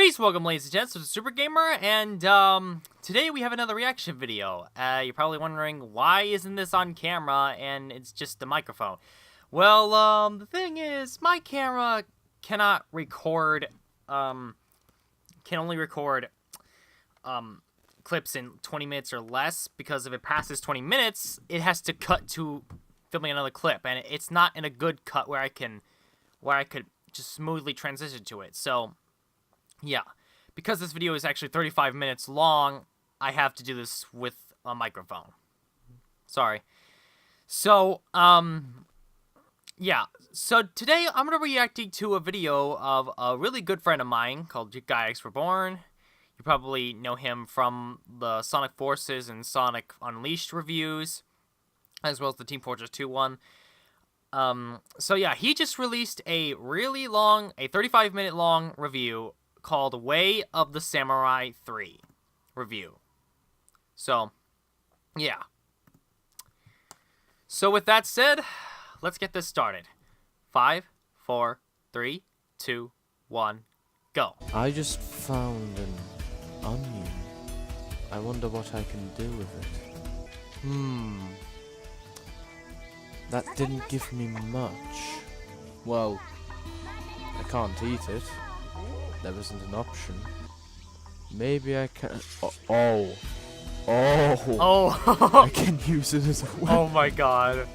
Peace, welcome ladies and gents, this is Super Gamer, and today we have another reaction video. You're probably wondering, why isn't this on camera and it's just the microphone? Well, the thing is, my camera cannot record, can only record, clips in 20 minutes or less, because if it passes 20 minutes, it has to cut to filming another clip, and it's not in a good cut where I could just smoothly transition to it, so... yeah, because this video is actually 35 minutes long, I have to do this with a microphone. Sorry. So, yeah. So today I'm going to be reacting to a video of a really good friend of mine called Guy X Reborn. You probably know him from the Sonic Forces and Sonic Unleashed reviews, as well as the Team Fortress 2 one. So yeah, he just released a really long, a 35-minute long review called Way of the Samurai 3 review. So, yeah. So with that said, let's get this started. 5, 4, 3, 2, 1, go. I just found an onion. I wonder what I can do with it. That didn't give me much. Well, I can't eat it. There isn't an option. Maybe I can... Oh. I can use it as a weapon. Oh my god.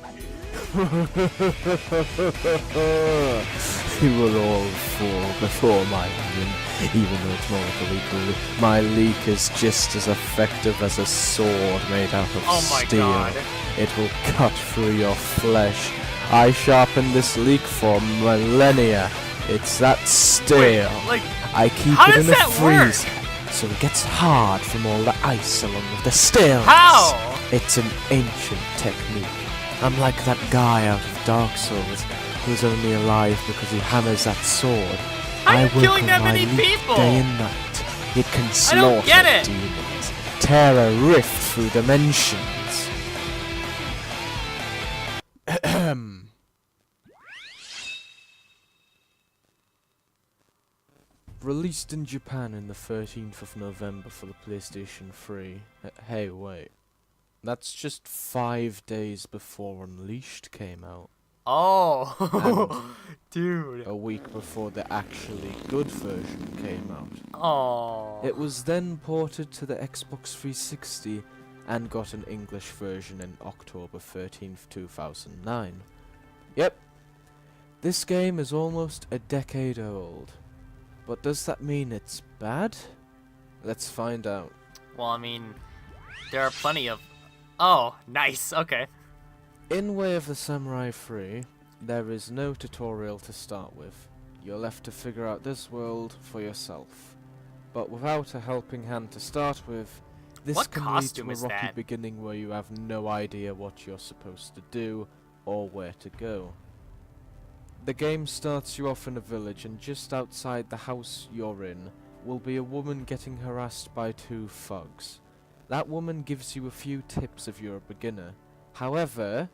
You will all fall before my onion, even though it's more like a leak. My leak is just as effective as a sword made out of steel. God. It will cut through your flesh. I sharpened this leak for millennia. It's that steel. Wait, I keep it in a freezer, so it gets hard from all the ice along with the steel. How? It's an ancient technique. I'm like that guy out of Dark Souls, who's only alive because he hammers that sword. I'm work killing on that my many leak people. day and night. It can I don't slaughter get it. demons, tear a rift through dimensions. Released in Japan in the 13th of November for the PlayStation 3. Hey, wait. That's just 5 days before Unleashed came out. Oh, dude. A week before the actually good version came out. Oh. It was then ported to the Xbox 360 and got an English version in October 13th, 2009. Yep. This game is almost a decade old. But does that mean it's bad? Let's find out. Well, I mean, there are plenty of... Oh, nice, okay. In Way of the Samurai 3, there is no tutorial to start with. You're left to figure out this world for yourself. But without a helping hand to start with, this What can lead costume to a is rocky that? beginning where you have no idea what you're supposed to do or where to go. The game starts you off in a village, and just outside the house you're in will be a woman getting harassed by 2 thugs. That woman gives you a few tips if you're a beginner. However,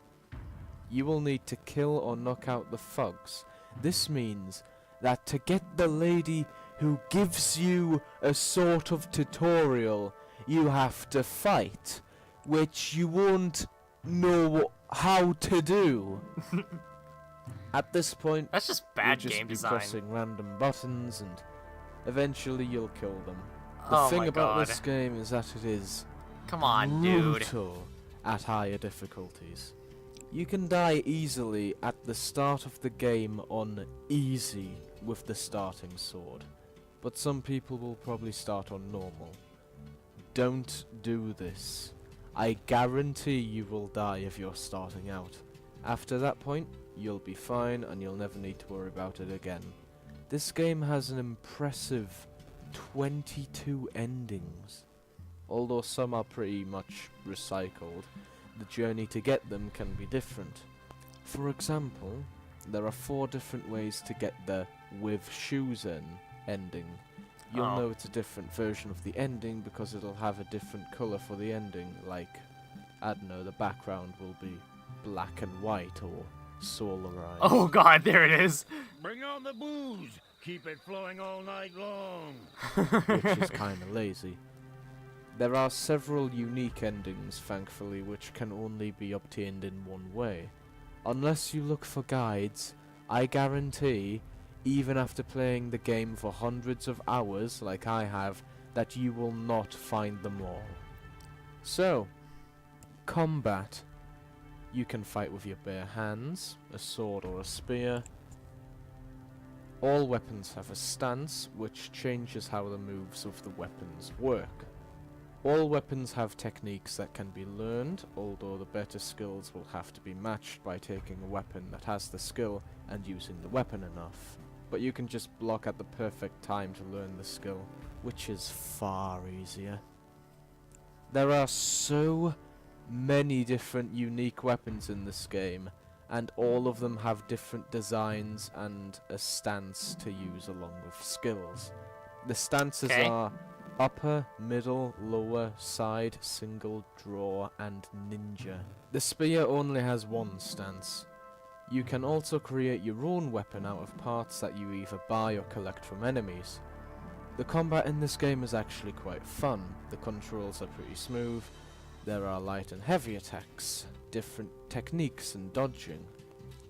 you will need to kill or knock out the thugs. This means that to get the lady who gives you a sort of tutorial, you have to fight, which you won't know how to do. At this point, That's just bad you'll just game be design. pressing random buttons, and eventually you'll kill them. The Oh thing my about God. this game is that it is Come on, dude. brutal at higher difficulties. You can die easily at the start of the game on easy with the starting sword, but some people will probably start on normal. Don't do this. I guarantee you will die if you're starting out. After that point, you'll be fine and you'll never need to worry about it again. This game has an impressive 22 endings. Although some are pretty much recycled, the journey to get them can be different. For example, there are 4 different ways to get the with shoes in ending. You'll know it's a different version of the ending because it'll have a different colour for the ending, like, I don't know, the background will be black and white or solarized. Oh god, there it is. Bring on the booze. keep it flowing all night long. which is kinda lazy. There are several unique endings, thankfully, which can only be obtained in one way. Unless you look for guides, I guarantee, even after playing the game for hundreds of hours like I have, that you will not find them all. So, combat. You can fight with your bare hands, a sword or a spear. All weapons have a stance, which changes how the moves of the weapons work. All weapons have techniques that can be learned, although the better skills will have to be matched by taking a weapon that has the skill and using the weapon enough. But you can just block at the perfect time to learn the skill, which is far easier. There are so many different unique weapons in this game, and all of them have different designs and a stance to use along with skills. The stances are upper, middle, lower, side, single, draw, and ninja. The spear only has one stance. You can also create your own weapon out of parts that you either buy or collect from enemies. The combat in this game is actually quite fun. The controls are pretty smooth. There are light and heavy attacks, different techniques and dodging.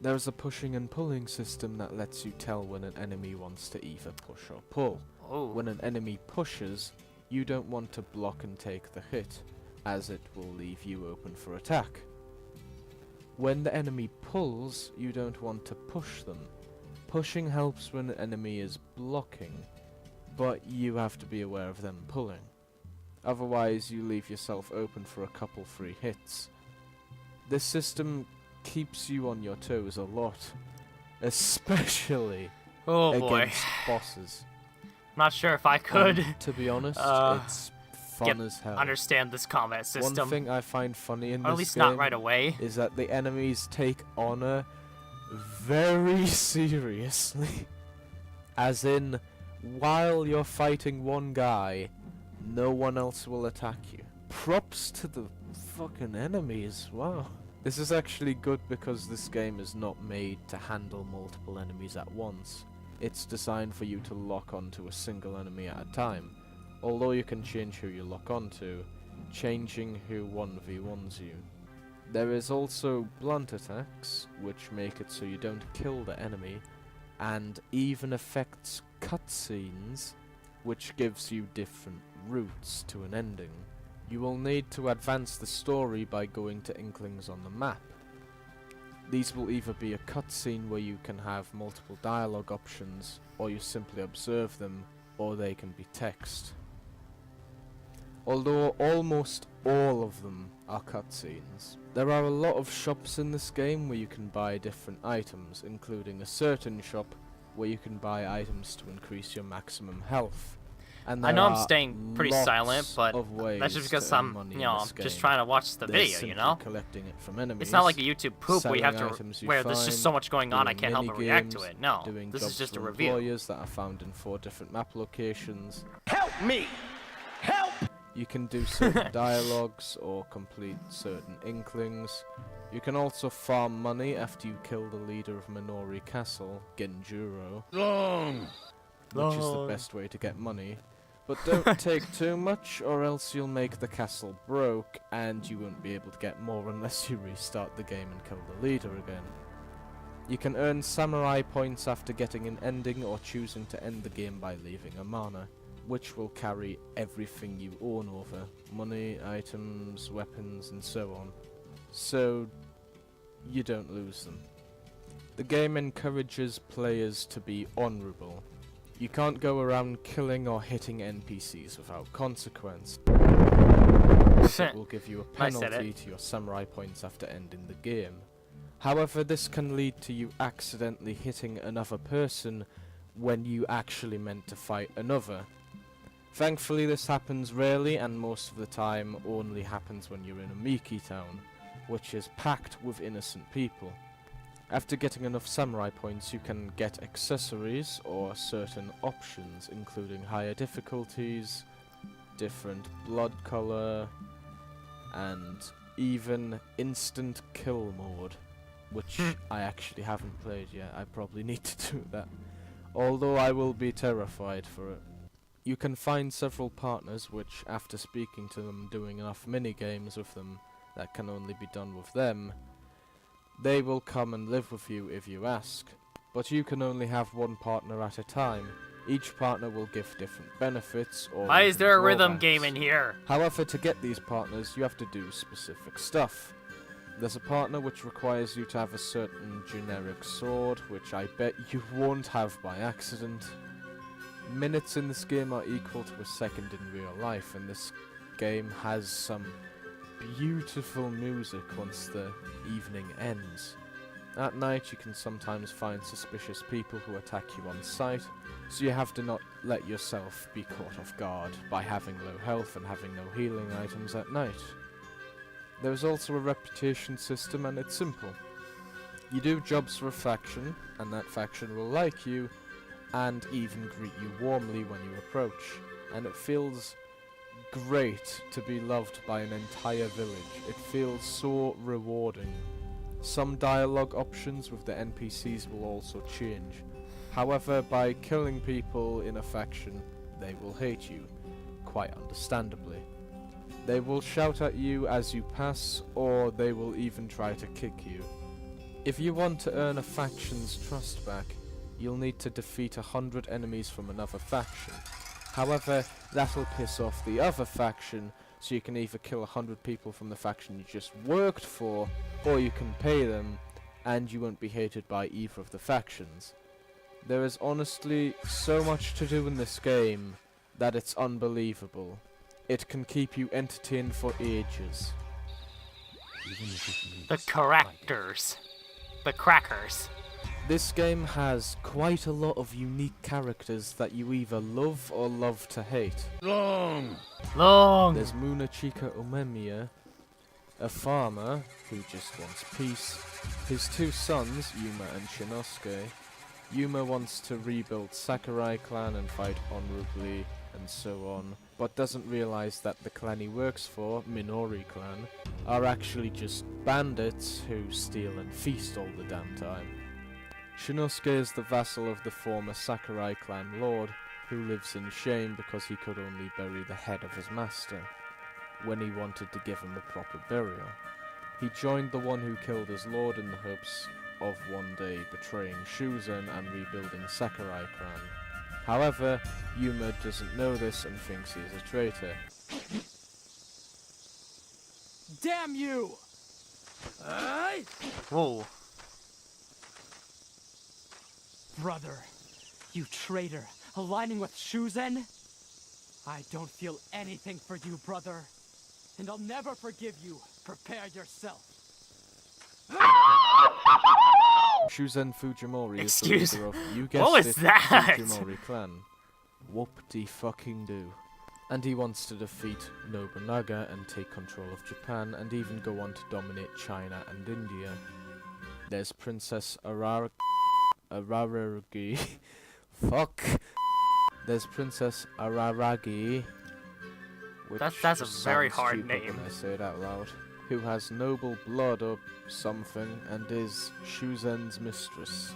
There is a pushing and pulling system that lets you tell when an enemy wants to either push or pull. Oh. When an enemy pushes, you don't want to block and take the hit, as it will leave you open for attack. When the enemy pulls, you don't want to push them. Pushing helps when an enemy is blocking, but you have to be aware of them pulling. Otherwise, you leave yourself open for a couple free hits. This system keeps you on your toes a lot, especially against bosses. Not sure if I could. To be honest, it's fun as hell. Understand this combat system. One thing I find funny in or at this least game not right away. is that the enemies take honor very seriously. As in, while you're fighting one guy, no one else will attack you. Props to the fucking enemies, wow. This is actually good because this game is not made to handle multiple enemies at once. It's designed for you to lock onto a single enemy at a time. Although you can change who you lock onto, changing who 1v1s you. There is also blunt attacks, which make it so you don't kill the enemy, and even affects cutscenes, which gives you different routes to an ending. You will need to advance the story by going to Inklings on the map. These will either be a cutscene where you can have multiple dialogue options, or you simply observe them, or they can be text. Although almost all of them are cutscenes. There are a lot of shops in this game where you can buy different items, including a certain shop where you can buy items to increase your maximum health. And I know I'm staying pretty silent, but that's just because I'm, just trying to watch the video, you know? Collecting it from enemies, it's not like a YouTube poop where you have to, where there's just so much going on I doing can't help but react to it. No, doing this is jobs just a for review. employers that are found in 4 different map locations. Help me! Help! You can do certain dialogues or complete certain Inklings. You can also farm money after you kill the leader of Minori Castle, Genjuro, which is the best way to get money. But don't take too much, or else you'll make the castle broke, and you won't be able to get more unless you restart the game and kill the leader again. You can earn samurai points after getting an ending or choosing to end the game by leaving a mana, which will carry everything you own over. Money, items, weapons, and so on. So you don't lose them. The game encourages players to be honourable. You can't go around killing or hitting NPCs without consequence. It will give you a penalty to your samurai points after ending the game. However, this can lead to you accidentally hitting another person when you actually meant to fight another. Thankfully this happens rarely, and most of the time only happens when you're in a Miki town, which is packed with innocent people. After getting enough samurai points, you can get accessories or certain options, including higher difficulties, different blood color, and even instant kill mode, which I actually haven't played yet. I probably need to do that. although I will be terrified for it. You can find several partners which, after speaking to them, doing enough mini-games with them that can only be done with them, they will come and live with you if you ask. But you can only have one partner at a time. Each partner will give different benefits or Why is even there a rhythm drawbacks. game in here? However, to get these partners, you have to do specific stuff. There's a partner which requires you to have a certain generic sword, which I bet you won't have by accident. Minutes in this game are equal to a second in real life, and this game has some beautiful music once the evening ends. At night you can sometimes find suspicious people who attack you on sight, so you have to not let yourself be caught off guard by having low health and having no healing items at night. There is also a reputation system, and it's simple. You do jobs for a faction, and that faction will like you, and even greet you warmly when you approach, and it feels great to be loved by an entire village. It feels so rewarding. Some dialogue options with the NPCs will also change. However, by killing people in a faction, they will hate you, quite understandably. They will shout at you as you pass, or they will even try to kick you. If you want to earn a faction's trust back, you'll need to defeat 100 enemies from another faction. However, that'll piss off the other faction, so you can either kill 100 people from the faction you just worked for, or you can pay them, and you won't be hated by either of the factions. There is honestly so much to do in this game that it's unbelievable. It can keep you entertained for ages. The characters. The crackers. This game has quite a lot of unique characters that you either love or love to hate. Long. There's Munachika Umemiya, a farmer who just wants peace, his two sons, Yuma and Shinosuke. Yuma wants to rebuild Sakurai clan and fight honorably and so on, but doesn't realize that the clan he works for, Minori clan, are actually just bandits who steal and feast all the damn time. Shinosuke is the vassal of the former Sakurai clan lord, who lives in shame because he could only bury the head of his master, when he wanted to give him a proper burial. He joined the one who killed his lord in the hopes of one day betraying Shuzen and rebuilding Sakurai clan. However, Yuma doesn't know this and thinks he is a traitor. Damn you! Whoa. Brother, you traitor, aligning with Shuzen? I don't feel anything for you, brother. And I'll never forgive you. Prepare yourself. Shuzen Fujimori Excuse- is the leader of, you guessed What was it, that? Fujimori clan. Whoop-de-fucking-do. And he wants to defeat Nobunaga and take control of Japan, and even go on to dominate China and India. There's Princess Araragi. Fuck. There's Princess Araragi. Which That's a just very sounds hard stupid name. when I say it out loud. Who has noble blood or something, and is Shuzen's mistress.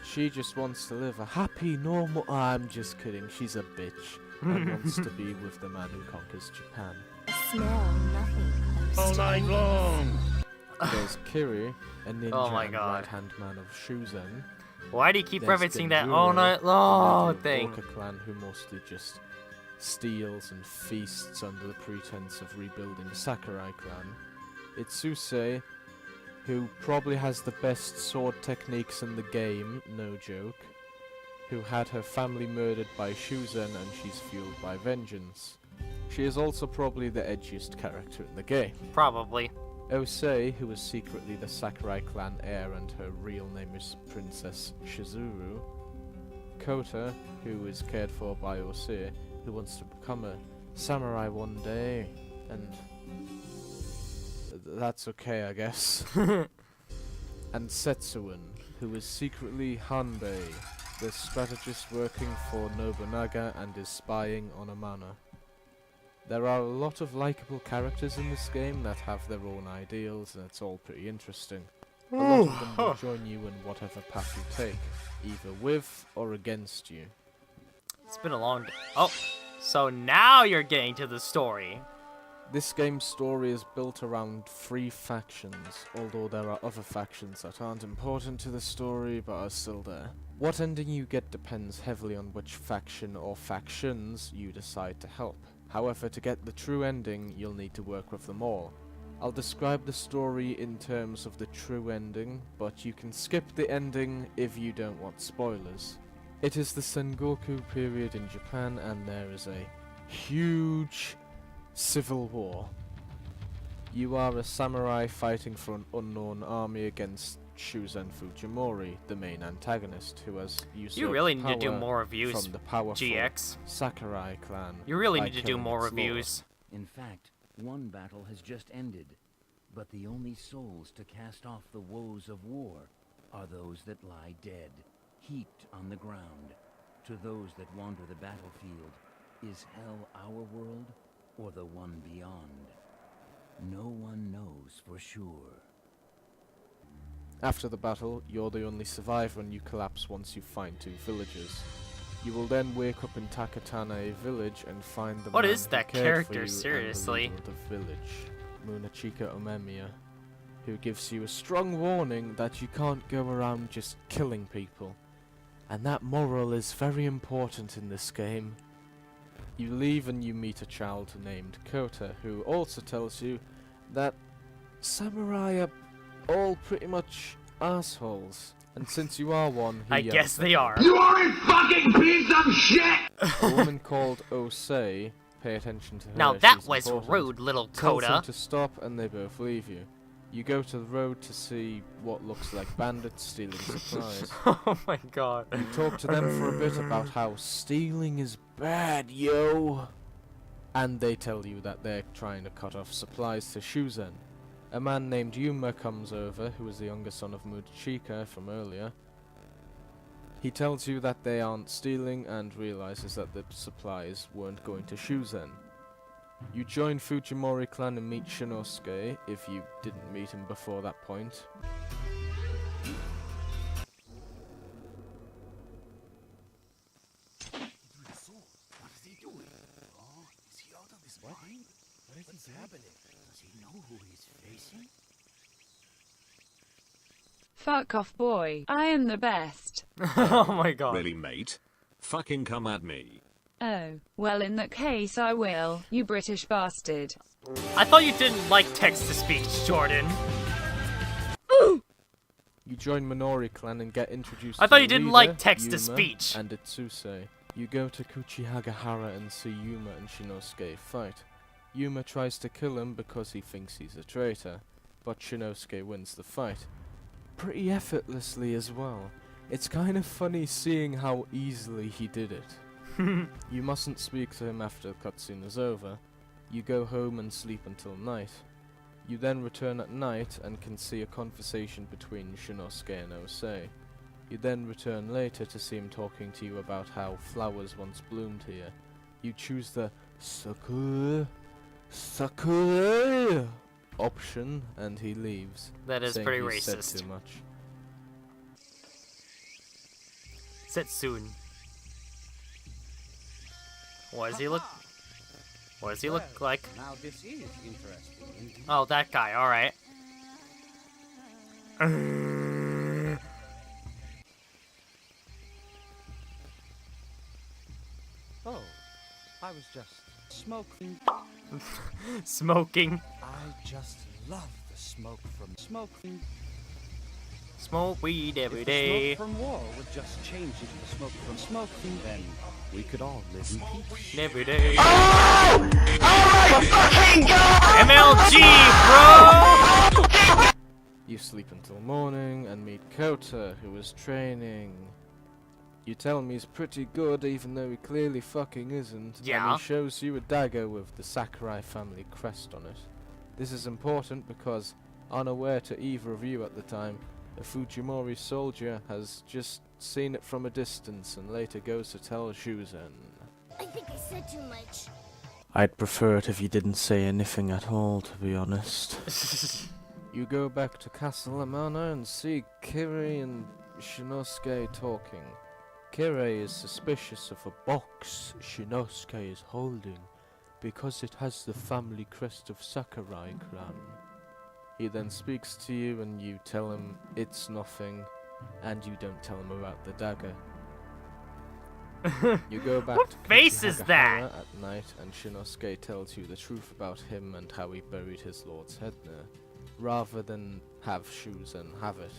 She just wants to live a happy, normal... I'm just kidding, she's a bitch. And wants to be with the man who conquers Japan. Smell nothing close All to night endless. long. There's Kiri, a ninja Oh my and God. right-hand man of Shuzen. Why do you keep There's referencing that Genjuro, all night the long leader of thing? Orca clan who mostly just steals and feasts under the pretense of rebuilding Sakurai clan. Itsuse, who probably has the best sword techniques in the game, no joke, who had her family murdered by Shuzen and she's fueled by vengeance. She is also probably the edgiest character in the game. Probably. Osei, who is secretly the Sakurai clan heir and her real name is Princess Shizuru. Kota, who is cared for by Osei, who wants to become a samurai one day, and that's okay, I guess. And Setsuin, who is secretly Hanbei, the strategist working for Nobunaga and is spying on Amano. There are a lot of likable characters in this game that have their own ideals, and it's all pretty interesting. A lot of them will join you in whatever path you take, either with or against you. It's been a long day. Oh, so now you're getting to the story. This game's story is built around 3 factions, although there are other factions that aren't important to the story but are still there. What ending you get depends heavily on which faction or factions you decide to help. However, to get the true ending, you'll need to work with them all. I'll describe the story in terms of the true ending, but you can skip the ending if you don't want spoilers. It is the Sengoku period in Japan, and there is a huge civil war. You are a samurai fighting for an unknown army against Shuzen Fujimori, the main antagonist, who has usurped You really need to do power more reviews, from the powerful GX. Sakurai clan. You really by need to do killing more its lord. reviews. In fact, one battle has just ended, but the only souls to cast off the woes of war are those that lie dead, heaped on the ground. To those that wander the battlefield, is hell our world or the one beyond? No one knows for sure. After the battle, you're the only survivor and you collapse once you find 2 villagers. You will then wake up in Takatane village and find the What man is who that cared character, for you and the seriously? leader of the village, Munachika Omemiya, who gives you a strong warning that you can't go around just killing people. And that moral is very important in this game. You leave and you meet a child named Kota, who also tells you that samurai are all pretty much assholes. And since you are one, he I yells guess at they you. are. You are a fucking piece of shit! A woman called Osei, pay attention to her. Now that she's was important, rude, little tells him Coda. to stop and they both leave you. You go to the road to see what looks like bandits stealing supplies. Oh my god. You talk to them for a bit about how stealing is bad, yo! And they tell you that they're trying to cut off supplies to Shuzen. A man named Yuma comes over, who is the younger son of Mudachika from earlier. He tells you that they aren't stealing and realizes that the supplies weren't going to Shuzen. You join Fujimori clan and meet Shinosuke, if you didn't meet him before that point. What is he doing? Oh, is he out of his mind? What's happening? Does he know who he's facing? Fuck off, boy. I am the best. Oh my god. Really, mate? Fucking come at me. Oh, well, in that case, I will, you British bastard. I thought you didn't like text-to-speech, Jordan. You join Minori clan and get introduced I to thought the you didn't leader, like text-to-speech. Yuma, and Itsuse. You go to Kuchihagahara and see Yuma and Shinosuke fight. Yuma tries to kill him because he thinks he's a traitor, but Shinosuke wins the fight. Pretty effortlessly as well. It's kind of funny seeing how easily he did it. You mustn't speak to him after the cutscene is over. You go home and sleep until night. You then return at night and can see a conversation between Shinosuke and Osei. You then return later to see him talking to you about how flowers once bloomed here. You choose the Sakura option and he leaves. That is saying pretty he's said racist. too much. Setsune. What does he look? What does he look like? Now this is interesting. Oh, that guy. All right. Oh, I was just smoking. Smoking. I just love the smoke from smoking. Smoke weed every If the day. smoke from war would just change into the smoke from smoking, then we could all live in peace. Every day. MLG, bro! You sleep until morning and meet Kota, who is training. You tell him he's pretty good, even though he clearly fucking isn't. Yeah. And he shows you a dagger with the Sakurai family crest on it. This is important because, unaware to either of you at the time, a Fujimori soldier has just seen it from a distance and later goes to tell Shuzen. I think I said too much. I'd prefer it if you didn't say anything at all, to be honest. You go back to Castle Amana and see Kiri and Shinosuke talking. Kiri is suspicious of a box Shinosuke is holding because it has the family crest of Sakurai clan. He then speaks to you and you tell him it's nothing, and you don't tell him about the dagger. You go back What to face is that? Kuchihagahara at night and Shinosuke tells you the truth about him and how he buried his lord's head there, rather than have Shuzen have it.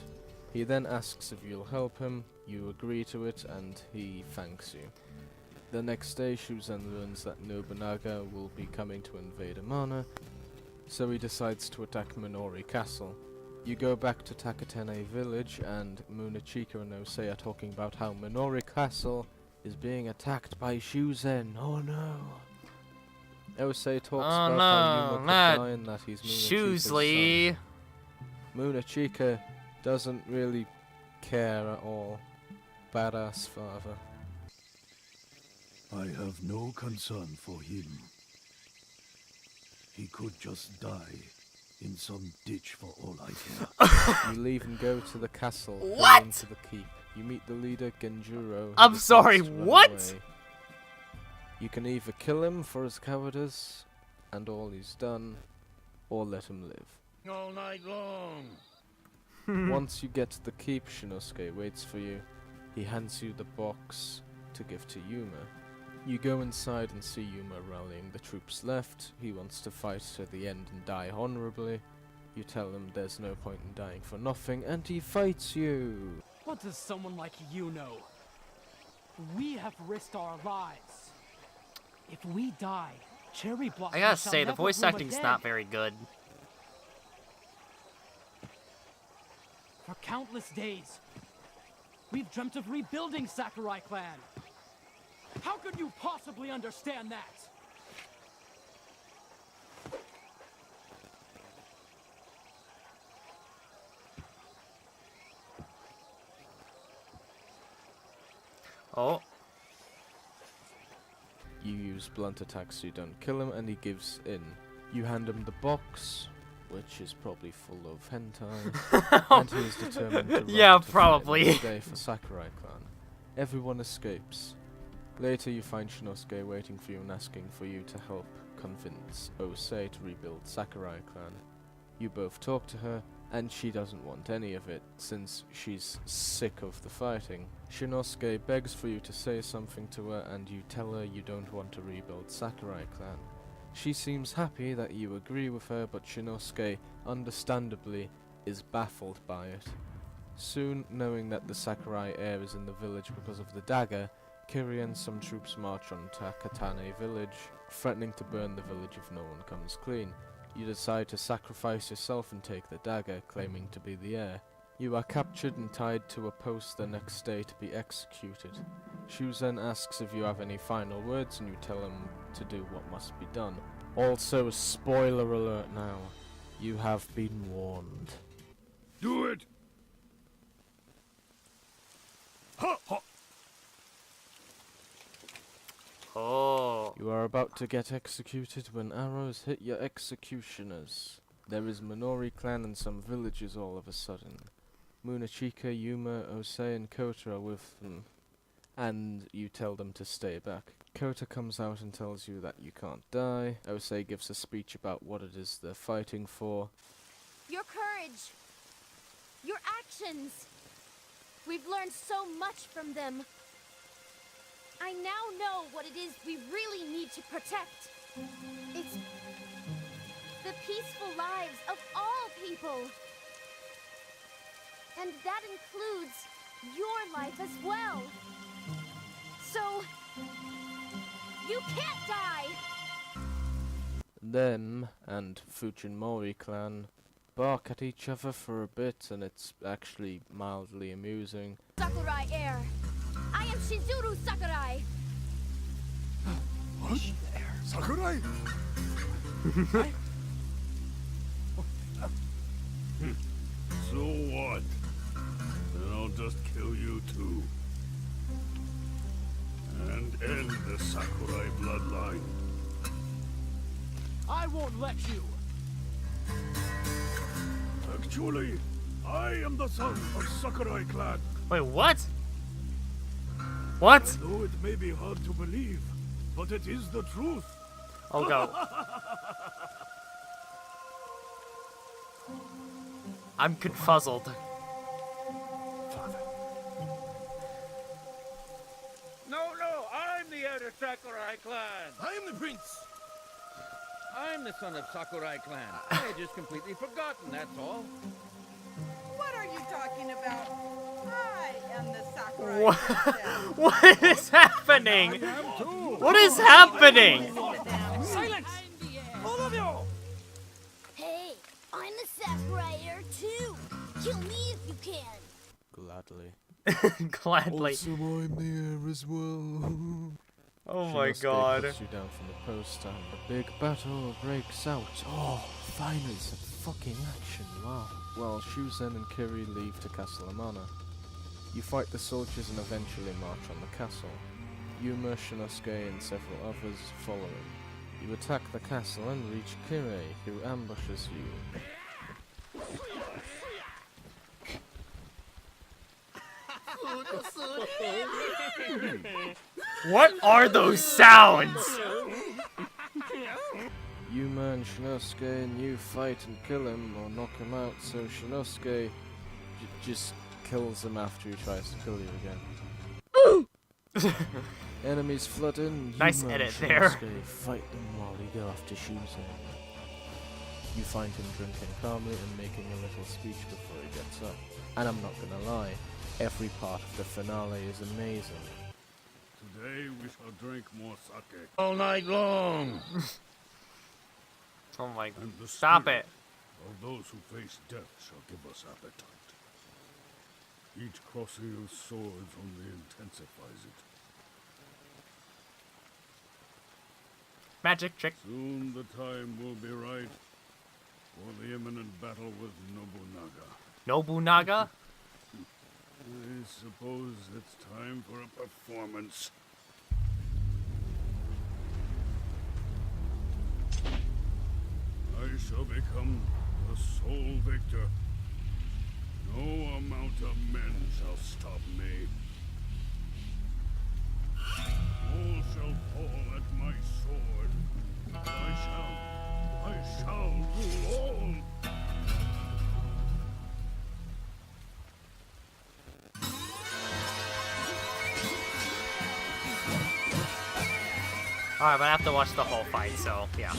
He then asks if you'll help him, you agree to it, and he thanks you. The next day, Shuzen learns that Nobunaga will be coming to invade Amana, so he decides to attack Minori Castle. You go back to Takatene village, and Munechika and Osei are talking about how Minori Castle is being attacked by Shuzen. Oh no! Osei talks about how Yuma could die and that he's Munechika's Shusli. son. Munechika doesn't really care at all. Badass father. I have no concern for him. He could just die in some ditch for all I care. You leave and go to the castle. What? Going to the keep. You meet the leader, Genjuro. who I'm decides sorry, to run what? away. You can either kill him for his cowardice and all he's done, or let him live. All night long. Once you get to the keep, Shinosuke waits for you. He hands you the box to give to Yuma. You go inside and see Yuma rallying the troops left. He wants to fight to the end and die honorably. You tell him there's no point in dying for nothing, and he fights you. What does someone like you know? We have risked our lives. If we die, Cherry Blossom I gotta shall say, the never voice bloom acting's again. not very good. For countless days, we've dreamt of rebuilding Sakurai clan. How could you possibly understand that? Oh. You use blunt attacks so you don't kill him, and he gives in. You hand him the box, which is probably full of hentai, and he is determined to run Yeah, to fight probably. another day for Sakurai clan. Everyone escapes. Later you find Shinosuke waiting for you and asking for you to help convince Osei to rebuild Sakurai clan. You both talk to her, and she doesn't want any of it, since she's sick of the fighting. Shinosuke begs for you to say something to her, and you tell her you don't want to rebuild Sakurai clan. She seems happy that you agree with her, but Shinosuke, understandably, is baffled by it. Soon, knowing that the Sakurai heir is in the village because of the dagger, Kiri and some troops march on Takatane village, threatening to burn the village if no one comes clean. You decide to sacrifice yourself and take the dagger, claiming to be the heir. You are captured and tied to a post the next day to be executed. Shuzen asks if you have any final words, and you tell him to do what must be done. Also, spoiler alert now. You have been warned. Do it! Ha! Ha! Oh. You are about to get executed when arrows hit your executioners. There is Minori clan and some villagers all of a sudden. Munechika, Yuma, Osei and Kota are with them, and you tell them to stay back. Kota comes out and tells you that you can't die. Osei gives a speech about what it is they're fighting for. Your courage. Your actions. We've learned so much from them. I now know what it is we really need to protect. It's the peaceful lives of all people. And that includes your life as well. So, you can't die! Them and Fujimori clan bark at each other for a bit, and it's actually mildly amusing. Sakurai heir. I am Shizuru Sakurai. What? Sakurai? So what? Then I'll just kill you too. And end the Sakurai bloodline. I won't let you. Actually, I am the son of Sakurai clan. Wait, what? What? Though it may be hard to believe, but it is the truth. Oh, go. I'm confuzzled. Father. No, I'm the heir of Sakurai clan. I am the prince. I'm the son of Sakurai clan. I had just completely forgotten, that's all. What are you talking about? I am the Sakurai What? princess. What is happening? What is happening? Silence! All of you! Hey, I'm the Sakurai heir too. Kill me if you can. Gladly. Gladly. Also, I'm the heir as well. Oh my Shinosuke god. puts you down from the post and a big battle breaks out. Oh, finally some fucking action, wow. Well, Shuzen and Kiri leave to Castle Amana. You fight the soldiers and eventually march on the castle. Yuma, Shinosuke and several others following. You attack the castle and reach Kiri, who ambushes you. What are those sounds? Yuma and Shinosuke and you fight and kill him or knock him out, so Shinosuke just kills him after he tries to kill you again. Enemies flood in. Nice Yuma edit and there. Shinosuke fight them while you go after Shuzen. You find him drinking calmly and making a little speech before he gets up. And I'm not gonna lie, every part of the finale is amazing. Today we shall drink more sake. All night long. Oh my. And the Stop spirit it. of those who face death shall give us appetite. Each crossing of swords only intensifies it. Magic trick. Soon the time will be right for the imminent battle with Nobunaga. Nobunaga? I suppose it's time for a performance. I shall become the sole victor. No amount of men shall stop me. All shall fall at my sword. I shall rule all. Alright, but I have to watch the whole fight, so yeah.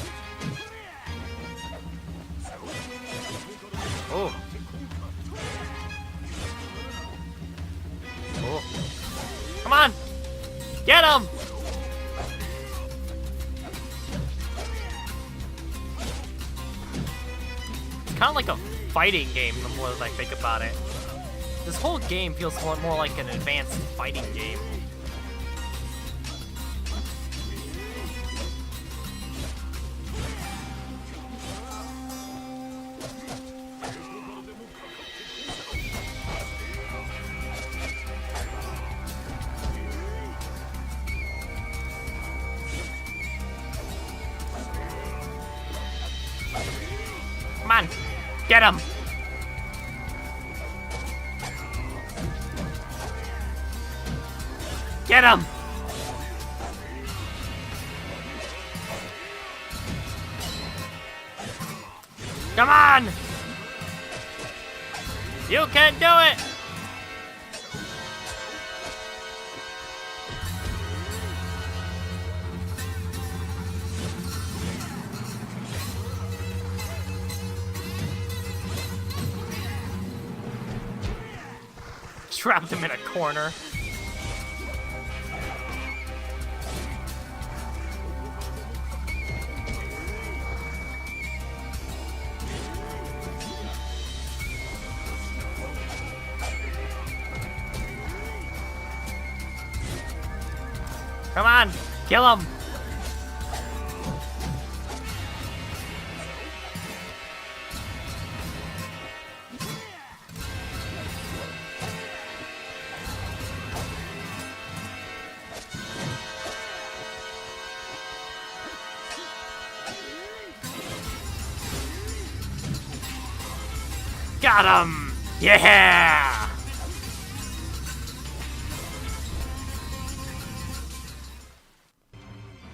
Oh. Oh. Come on! Get him! It's kind of like a fighting game the more that I think about it. This whole game feels more like an advanced fighting game. Come on, get him! Get him! Come on! You can do it! Trapped him in a corner. Come on, kill him. Got him! Yeah!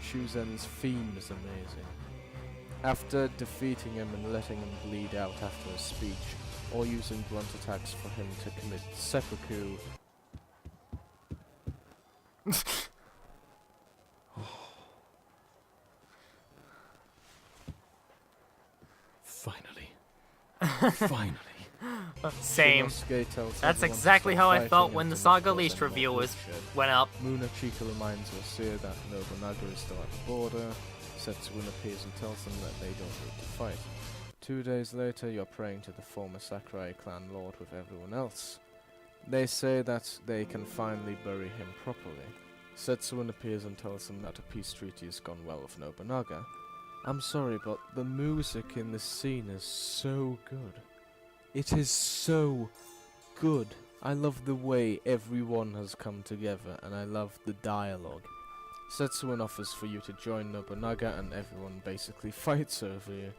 Shuzen's theme is amazing. After defeating him and letting him bleed out after a speech, or using blunt attacks for him to commit seppuku. Finally. Finally. Same. Shinosuke tells That's everyone to exactly stop how I fighting felt and when to the not Saga cause Leashed any more review bloodshed. went up. Munachika reminds Wasir that Nobunaga is still at the border. Setsuin appears and tells them that they don't need to fight. 2 days later, you're praying to the former Sakurai clan lord with everyone else. They say that they can finally bury him properly. Setsuin appears and tells them that a peace treaty has gone well with Nobunaga. I'm sorry, but the music in this scene is so good. It is so good. I love the way everyone has come together, and I love the dialogue. Setsuin offers for you to join Nobunaga, and everyone basically fights over you.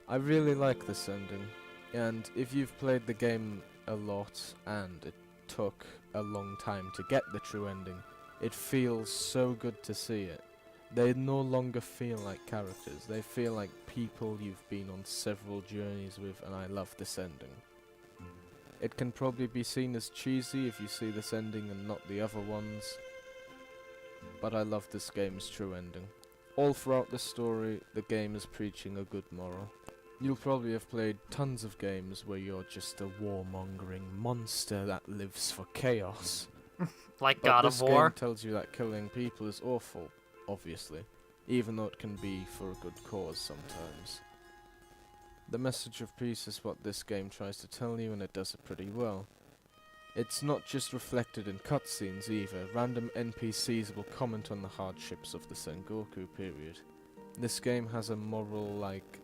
I really like this ending, and if you've played the game a lot, and it took a long time to get the true ending, it feels so good to see it. They no longer feel like characters, they feel like people you've been on several journeys with, and I love this ending. It can probably be seen as cheesy if you see this ending and not the other ones, but I love this game's true ending. All throughout the story, the game is preaching a good moral. You'll probably have played tons of games where you're just a warmongering monster that lives for chaos. Like But God this of War. game tells you that killing people is awful, obviously, even though it can be for a good cause sometimes. The message of peace is what this game tries to tell you, and it does it pretty well. It's not just reflected in cutscenes either. Random NPCs will comment on the hardships of the Sengoku period. This game has a moral like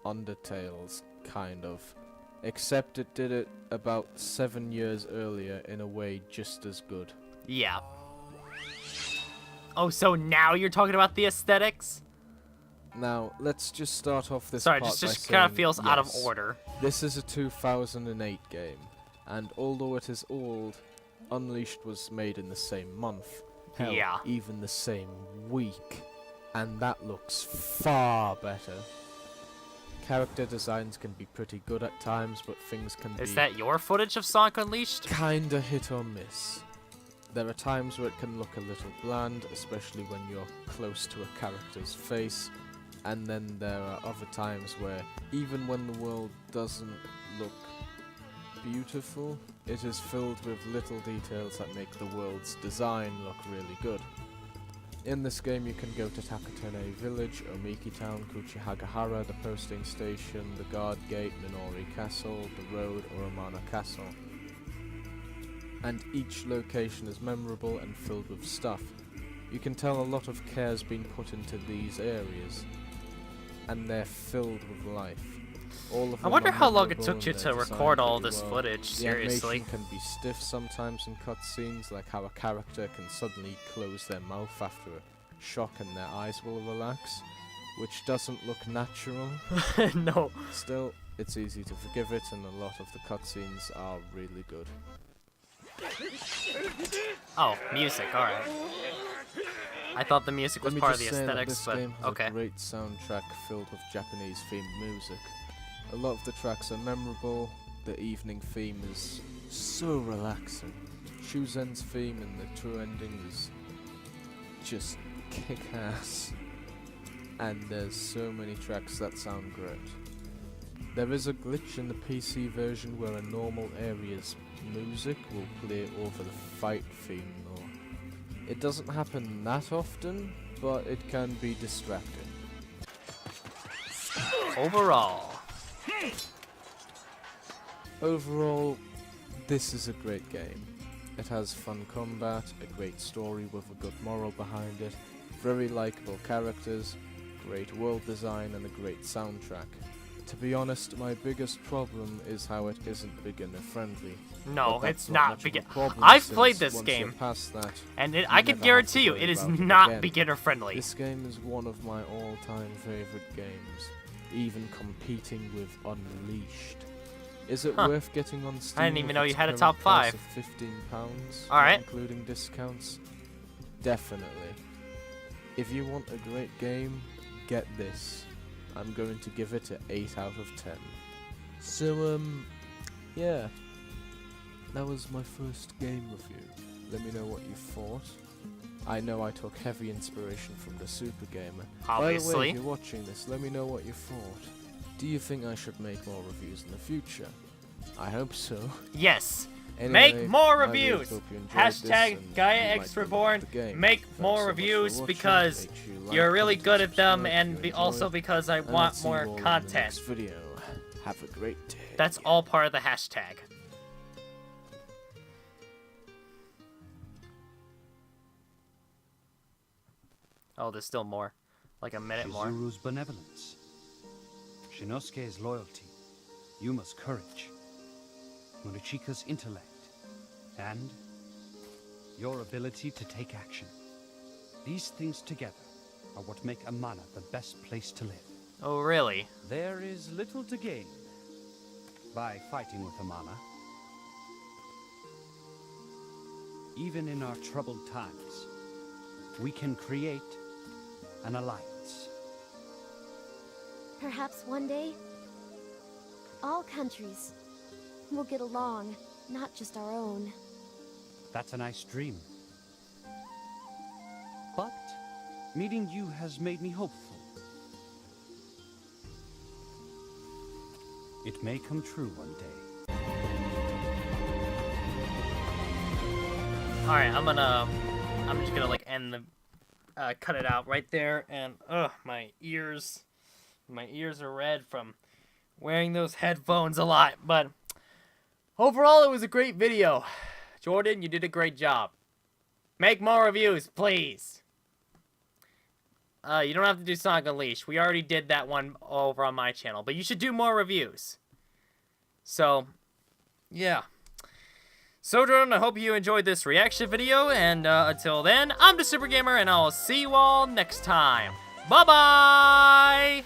Undertale's kind of, except it did it about 7 years earlier in a way just as good. Yeah. Oh, so now you're talking about the aesthetics? Now, let's just start off this Sorry, part by just kind of saying feels out of yes, order. This is a 2008 game, and although it is old, Unleashed was made in the same month. Hell, Yeah. even the same week. And that looks far better. Character designs can be pretty good at times, but things can Is be that your footage of Sonic Unleashed? kinda hit or miss. There are times where it can look a little bland, especially when you're close to a character's face, and then there are other times where, even when the world doesn't look beautiful, it is filled with little details that make the world's design look really good. In this game you can go to Takatene Village, Omiki Town, Kuchihagahara, the posting station, the guard gate, Minori Castle, the road, or Amana Castle. And each location is memorable and filled with stuff. You can tell a lot of care has been put into these areas, and they're filled with life. All of I them wonder are how long it memorable took and you they're to designed record all pretty this well. footage, The seriously. animation can be stiff sometimes in cutscenes, like how a character can suddenly close their mouth after a shock and their eyes will relax, which doesn't look natural. No. Still, it's easy to forgive it, and a lot of the cutscenes are really good. Oh, music, alright. I thought the music was Let me part of just the say that aesthetics, this but game has okay. a great soundtrack filled with Japanese themed music. A lot of the tracks are memorable. The evening theme is so relaxing. Shuzen's theme in the true ending is just kick-ass. And there's so many tracks that sound great. There is a glitch in the PC version where a normal area's music will play over the fight theme though. It doesn't happen that often, but it can be distracting. Overall, this is a great game. It has fun combat, a great story with a good moral behind it, very likable characters, great world design and a great soundtrack. To be honest, my biggest problem is how it isn't beginner friendly. No, But that's it's not not much of a beginner. problem I've since played this once game, you're past that, and you I can never have to guarantee you worry it is about it not again. beginner friendly. This game is one of my all-time favorite games, even competing with Unleashed. Is it Huh. worth getting on Steam? I didn't even with know its you had a current top price 5. of £15, All right. including discounts? Definitely. If you want a great game, get this. I'm going to give it an 8 out of 10. So, yeah. That was my first game review. Let me know what you thought. I know I took heavy inspiration from the Super Gamer. By the way, Obviously. if you're watching this, let me know what you thought. Do you think I should make more reviews in the future? I hope so. Yes. Anyway, Make more I really reviews. hope you enjoyed this Hashtag and Gaia you X might like Reborn. the game. Make Thanks more so much for reviews watching. because Make sure you like, you're really comment, good and at them, subscribe and if you also enjoyed. because I And I'll want see you more all in the content. next video. Have a great day. That's all part of the hashtag. Oh, there's still more. Like a minute more. Shizuru's benevolence, Shinosuke's loyalty, Yuma's courage, Murachika's intellect, and your ability to take action. These things together are what make Amana the best place to live. Oh, really? There is little to gain by fighting with Amana. Even in our troubled times, we can create an alliance. Perhaps one day, all countries will get along, not just our own. That's a nice dream. But meeting you has made me hopeful. It may come true one day. Alright, I'm just gonna like end the cut it out right there, and my ears are red from wearing those headphones a lot. But overall, it was a great video. Jordan, you did a great job. Make more reviews, please. You don't have to do Sonic Unleashed. We already did that one over on my channel, but you should do more reviews. So, yeah. So, Jordan, I hope you enjoyed this reaction video, and until then, I'm the Super Gamer, and I'll see you all next time. Bye-bye!